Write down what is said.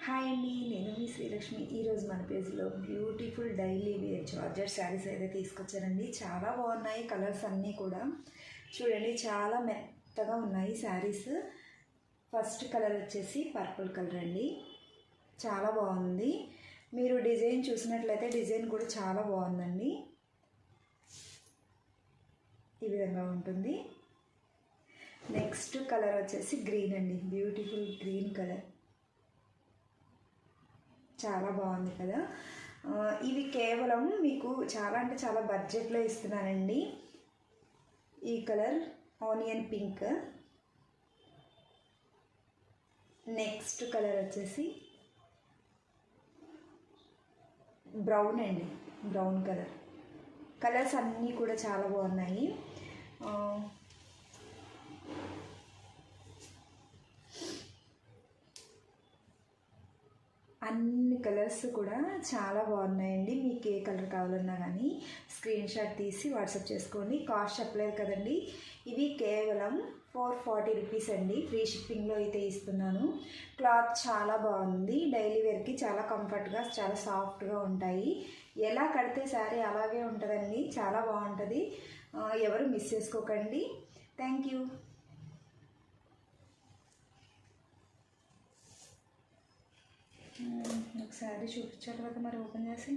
Hi అండి, నేను మీ శ్రీలక్ష్మి. ఈరోజు మన పేజ్లో beautiful daily wear georgette saris అయితే తీసుకొచ్చానండి. చాలా బాగున్నాయి కలర్స్ అన్నీ కూడా. చూడండి, చాలా మెత్తగా ఉన్నాయి శారీస్. ఫస్ట్ కలర్ వచ్చేసి పర్పుల్ కలర్ అండి, చాలా బాగుంది. మీరు డిజైన్ చూసినట్లయితే డిజైన్ కూడా చాలా బాగుందండి. ఈ విధంగా ఉంటుంది. నెక్స్ట్ కలర్ వచ్చేసి గ్రీన్ అండి, బ్యూటిఫుల్ గ్రీన్ కలర్, చాలా బాగుంది కదా. ఇవి కేవలం మీకు చాలా అంటే చాలా బడ్జెట్లో ఇస్తున్నానండి. ఈ colour onion pink. Next colour వచ్చేసి బ్రౌన్ అండి, బ్రౌన్ కలర్. కలర్స్ అన్నీ కూడా చాలా బాగున్నాయి. అన్ని కలర్స్ కూడా చాలా బాగున్నాయండి. మీకు ఏ కలర్ కావాలన్నా కానీ స్క్రీన్ షాట్ తీసి వాట్సాప్ చేసుకోండి. కాస్ట్ చెప్పలేదు కదండి. ఇవి కేవలం 440 రూపీస్ అండి. ఫ్రీ షిప్పింగ్లో అయితే ఇస్తున్నాను. క్లాత్ చాలా బాగుంది. డైలీ వేర్కి చాలా కంఫర్ట్గా, చాలా సాఫ్ట్గా ఉంటాయి. ఎలా కడితే శారీ అలాగే ఉంటుందండి, చాలా బాగుంటుంది. ఎవరు మిస్ చేసుకోకండి. Thank you. ఒకసారి చూపించాలి కదా మరి ఓపెన్ చేసి.